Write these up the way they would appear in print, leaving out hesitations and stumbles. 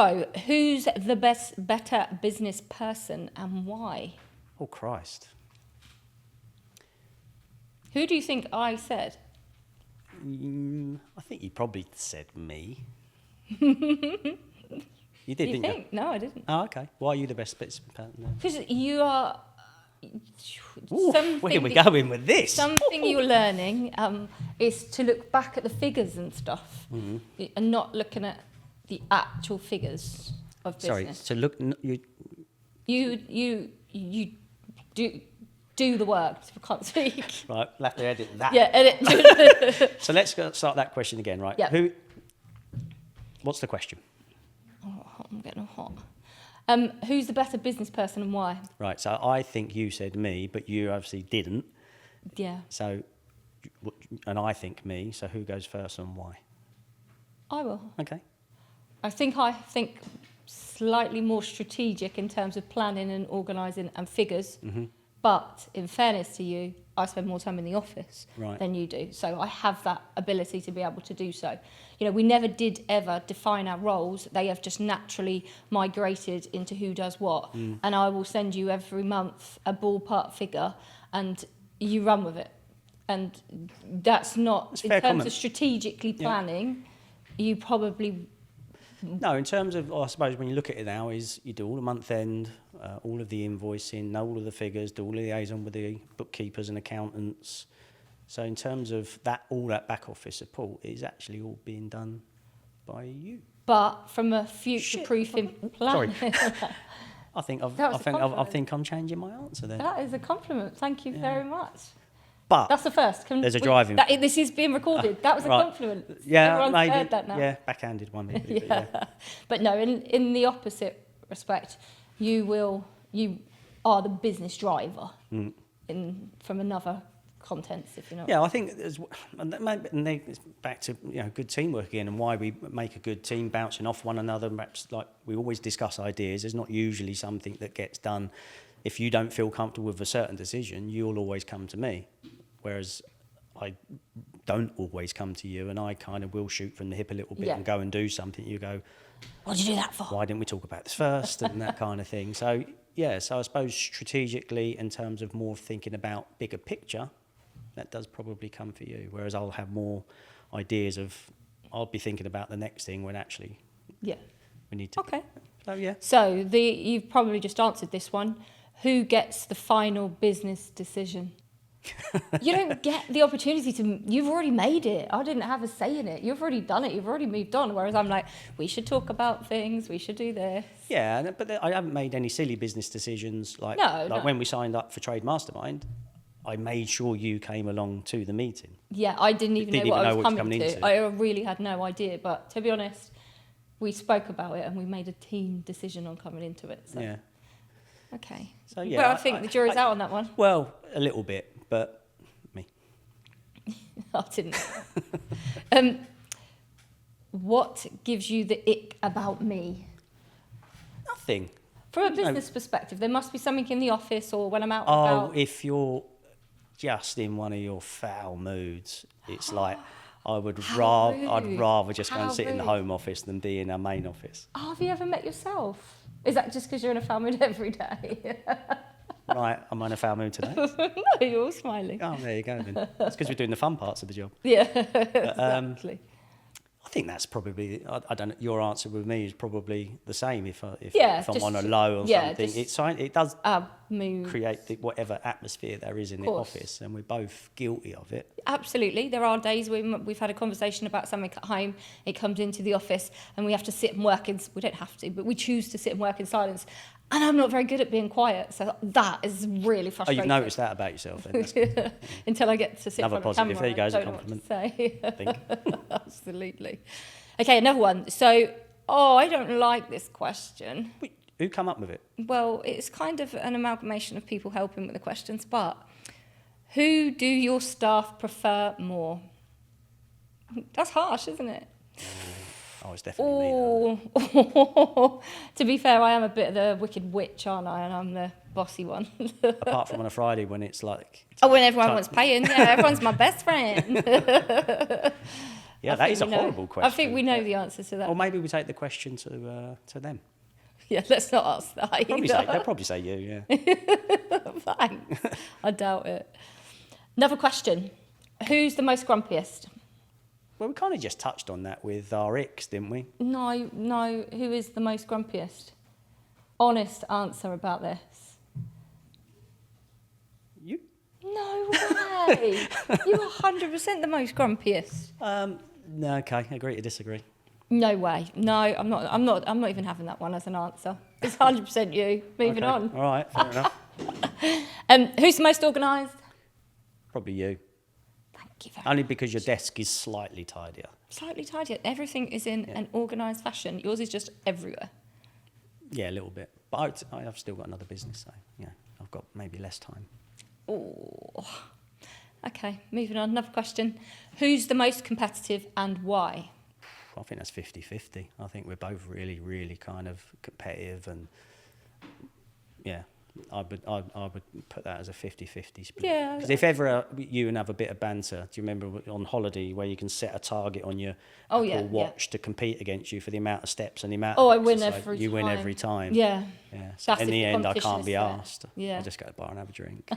So, who's the better business person and why? Oh, Christ. Who do you think I said? I think you probably said me. You did, You didn't think? No, I didn't. Oh, okay. Why are you the best business person? Because you are... Ooh, something where are we that- going with this? Something you're learning is to look back at the figures and stuff, and not looking at the actual figures of business. Sorry, to look... You do the work. I can't speak. Right, we'll have to edit that. Yeah, edit. So let's start that question again, right? Yeah. What's the question? Oh, I'm getting hot. Who's the better business person and why? Right, so I think you said me, but you obviously didn't. Yeah. So, and I think me, so who goes first and why? I will. Okay. I think slightly more strategic in terms of planning and organising and figures. Mm-hmm. But in fairness to you, I spend more time in the office than you do. So I have that ability to be able to do so. You know, we never did ever define our roles. They have just naturally migrated into who does what. And I will send you every month a ballpark figure and you run with it. And that's not, in terms of strategically planning, you probably... No, in terms of, I suppose, when you look at it now, is you do all the month end, all of the invoicing, know all of the figures, do all the liaison with the bookkeepers and accountants. So in terms of that, all that back office support is actually all being done by you. But from a future-proofing plan... Sorry. I think I'm changing my answer then. That is a compliment. Thank you very much. But that's the first. There's a driving... This is being recorded. That was a compliment. Yeah, everyone's maybe. Heard that now. Yeah, backhanded one. Maybe, yeah. But no, in the opposite respect, you are the business driver from another contents, if you know. Yeah, I think it's back to good teamwork again, and why we make a good team, bouncing off one another. Perhaps like we always discuss ideas. There's not usually something that gets done. If you don't feel comfortable with a certain decision, you'll always come to me. Whereas I don't always come to you, and I kind of will shoot from the hip a little bit and go and do something. You go, what did you do that for? Why didn't we talk about this first? And that kind of thing. So, so I suppose strategically, in terms of more thinking about bigger picture, that does probably come for you. Whereas I'll have more ideas of, I'll be thinking about the next thing when actually we need to. Okay. So, So you've probably just answered this one. Who gets the final business decision? You don't get the opportunity to... You've already made it. I didn't have a say in it. You've already done it. You've already moved on. Whereas I'm like, we should talk about things. We should do this. Yeah, but I haven't made any silly business decisions. Like when we signed up for Trade Mastermind, I made sure you came along to the meeting. Yeah, I didn't even know what I was coming to. I really had no idea. But to be honest, we spoke about it and we made a team decision on coming into it. So. Yeah. Okay. So yeah, well, I think the jury's out on that one. Well, a little bit, but me. I didn't. What gives you the ick about me? Nothing. From a business perspective, there must be something in the office or when I'm out and about. Oh, if you're just in one of your foul moods, it's like I'd rather just go and sit in the home office than be in our main office. Oh, have you ever met yourself? Is that just because you're in a foul mood every day? Right, I'm in a foul mood today. No, you're all smiling. Oh, there you go then. That's because we're doing the fun parts of the job. Yeah, exactly. I think that's probably, I don't know, your answer with me is probably the same if I'm on a low or something. It does create whatever atmosphere there is in the office, and we're both guilty of it. Absolutely. There are days when we've had a conversation about something at home, it comes into the office and we have to sit and work we don't have to, but we choose to sit and work in silence. And I'm not very good at being quiet, so that is really frustrating. Oh, you've noticed that about yourself then? Until I get to sit in front of the camera. There you go, a compliment. I think. Absolutely. Okay, another one. So, I don't like this question. Wait, who come up with it? Well, it's kind of an amalgamation of people helping with the questions, but who do your staff prefer more? That's harsh, isn't it? Oh, it's definitely me. To be fair, I am a bit of the wicked witch, aren't I? And I'm the bossy one. Apart from on a Friday when it's like... when everyone wants paying. Yeah, everyone's my best friend. Yeah, that is a horrible question. I think we know the answer to that. Or maybe we take the question to them. Yeah, let's not ask that either. They'll probably say you, yeah. Thanks. I doubt it. Another question. Who's the most grumpiest? Well, we kind of just touched on that with our icks, didn't we? No. Who is the most grumpiest? Honest answer about this. You? No way. You are 100% the most grumpiest. No, okay. Agree to disagree. No way. No, I'm not even having that one as an answer. It's 100% you. Moving on. All right, fair enough. Who's the most organised? Probably you. Thank you very Only because your desk is slightly tidier. Slightly tidier. Everything is in an organised fashion. Yours is just everywhere. Yeah, a little bit. But I've still got another business, so yeah, I've got maybe less time. Oh. Okay, moving on. Another question. Who's the most competitive and why? I think that's 50-50. I think we're both really, really kind of competitive, and yeah, I would put that as a 50-50 split. Yeah. Because if ever you and have a bit of banter, do you remember on holiday where you can set a target on your Apple Watch to compete against you for the amount of steps and the amount of I win every time. You win every time. Yeah. Yeah. So in the end, I can't be asked. Yeah. I'll just go to the bar and have a drink.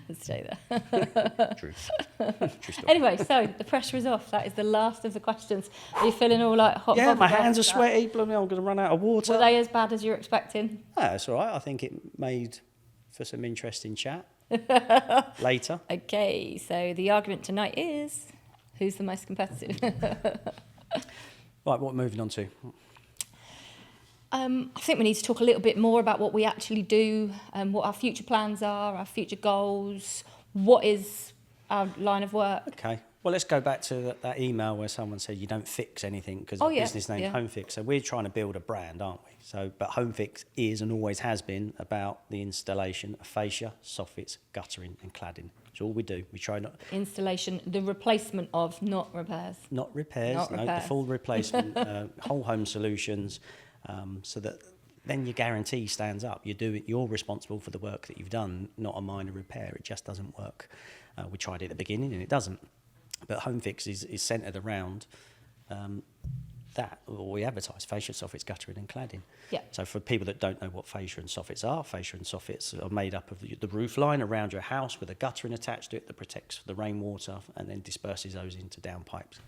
Let's stay there. True. True story. Anyway, so the pressure is off. That is the last of the questions. Are you feeling all like hot? Yeah, my hands are sweaty. Blooming, I'm going to run out of water. Were they as bad as you were expecting? Yeah, it's all right. I think it made for some interesting chat later. Okay, so the argument tonight is who's the most competitive? Right, what moving on to? I think we need to talk a little bit more about what we actually do, what our future plans are, our future goals, what is our line of work. Okay. Well, let's go back to that email where someone said you don't fix anything because the business name's Homefix. So we're trying to build a brand, aren't we? So, but Homefix is and always has been about the installation of fascia, soffits, guttering and cladding. That's all we do. We try not... Installation, the replacement of, not repairs. Not repairs, Not no, repairs. the full replacement, whole home solutions, so that then your guarantee stands up. You're responsible for the work that you've done, not a minor repair. It just doesn't work. We tried it at the beginning and it doesn't. But Homefix is centred around that, or we advertise fascia, soffits, guttering and cladding. Yeah. So for people that don't know what fascia and soffits are made up of the roof line around your house with a guttering attached to it that protects the rainwater and then disperses those into downpipes.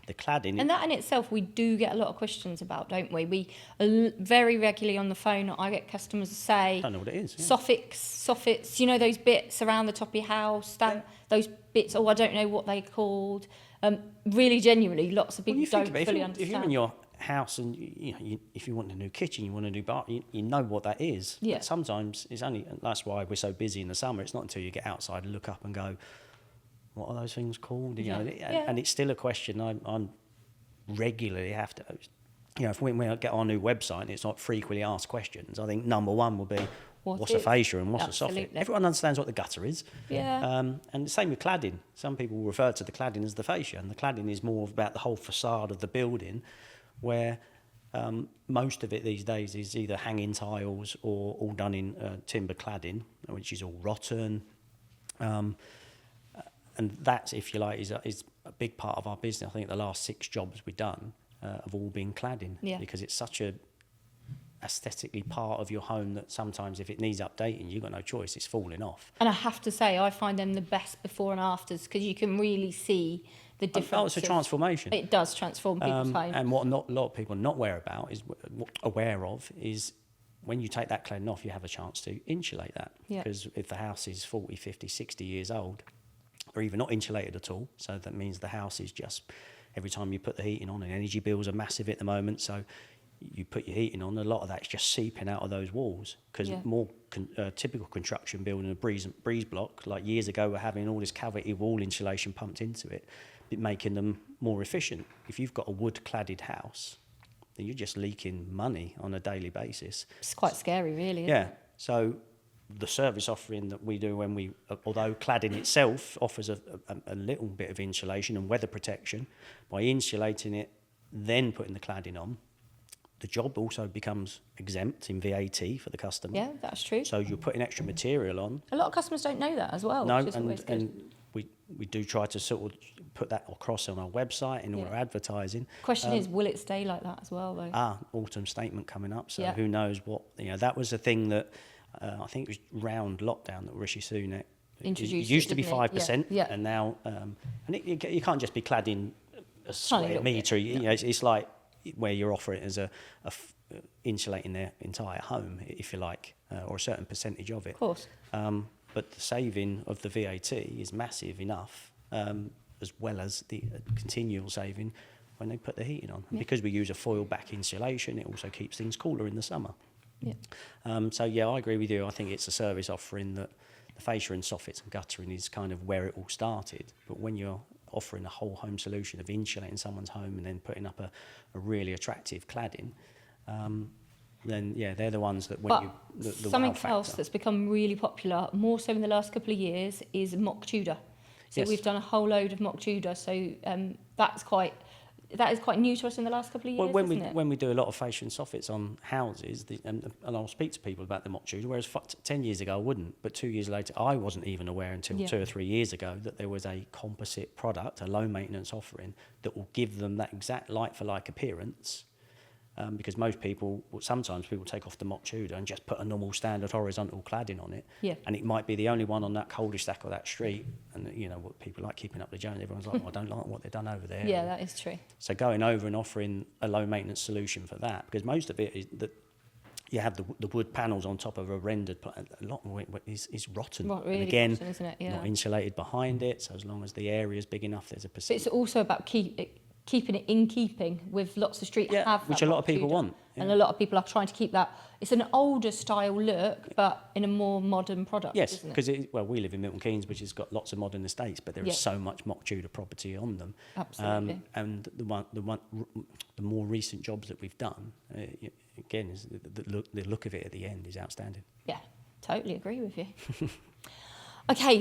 The cladding... And that in itself, we do get a lot of questions about, don't we? We very regularly on the phone, I get customers say... I don't know what it is. Yeah. Soffits, you know, those bits around the top of your house, those bits, I don't know what they're called. Really genuinely, lots of people don't fully understand. If you're in your house and if you want a new kitchen, you want a new bath, you know what that is. Yeah. But sometimes that's why we're so busy in the summer. It's not until you get outside and look up and go, what are those things called? And it's still a question I'm regularly have to, if we get our new website and it's not frequently asked questions, I think number one will be, what's a fascia and what's a soffit? Everyone understands what the gutter is. Yeah. And the same with cladding. Some people refer to the cladding as the fascia, and the cladding is more about the whole facade of the building, where most of it these days is either hanging tiles or all done in timber cladding, which is all rotten. And that, if you like, is a big part of our business. I think the last 6 jobs we've done have all been cladding, because it's such a aesthetically part of your home that sometimes if it needs updating, you've got no choice, it's falling off. And I have to say, I find them the best before and afters, because you can really see the difference. Oh, it's a transformation. It does transform people's home. And what a lot of people are not aware of is when you take that cladding off, you have a chance to insulate that. Because if the house is 40, 50, 60 years old, or even not insulated at all, so that means the house is just, every time you put the heating on, and energy bills are massive at the moment, so you put your heating on, a lot of that's just seeping out of those walls, because more typical construction building, a breeze block, like years ago, we're having all this cavity wall insulation pumped into it, making them more efficient. If you've got a wood cladded house, then you're just leaking money on a daily basis. It's quite scary, really. Isn't it? So the service offering that we do although cladding itself offers a little bit of insulation and weather protection, by insulating it, then putting the cladding on, the job also becomes exempt in VAT for the customer. Yeah, that's true. So you're putting extra material on. A lot of customers don't know that as well. No, which is always good. and we do try to sort of put that across on our website in all our advertising. Question is, will it stay like that as well, though? Autumn statement coming up, so Yeah. who knows what, that was the thing that I think it was round lockdown that Rishi Sunak Introduced it used it, to be didn't it? 5%, Yeah. and now you can't just be cladding a square little metre. bit, You know, it's like where you're offering it as insulating their entire home, if you like, or a certain percentage of it. Of course. But the saving of the VAT is massive enough, as well as the continual saving when they put the heating on. And because we use a foil back insulation, it also keeps things cooler in the summer. Yeah. So yeah, I agree with you. I think it's a service offering that the fascia and soffits and guttering is kind of where it all started. But when you're offering a whole home solution of insulating someone's home and then putting up a really attractive cladding, then yeah, they're the ones that when the something wow else factor. that's become really popular, more so in the last couple of years, is mock Tudor. So Yes. we've done a whole load of mock Tudor. So that is quite new to us in the last couple of years, Well, isn't it? when we do a lot of fascia and soffits on houses, and I'll speak to people about the mock Tudor, whereas 10 years ago I wouldn't, but 2 years later I wasn't even aware until 2 or 3 years ago that there was a composite product, a low maintenance offering, that will give them that exact like-for-like appearance. Because sometimes people take off the mock Tudor and just put a normal standard horizontal cladding on it. Yeah. And it might be the only one on that cul-de-sac or that street. And what people like keeping up the Jones, everyone's like, I don't like what they've done over there. Yeah, that is true. So going over and offering a low maintenance solution for that, because most of it is that you have the wood panels on top of a rendered, a lot of it is rotten. Really and again, rotten, isn't it? Yeah. not insulated behind it. So as long as the area is big enough, there's a But percent. it's also about keeping it in keeping with lots of streets have which that a lot mock of people Tudor. want. And a lot of people are trying to keep that. It's an older style look, but in a more modern product, Yes, isn't it? because we live in Milton Keynes, which has got lots of modern estates, but there is so much mock Tudor property on them. Absolutely. And the more recent jobs that we've done, again, is the look of it at the end is outstanding. Yeah, totally agree with you. Okay,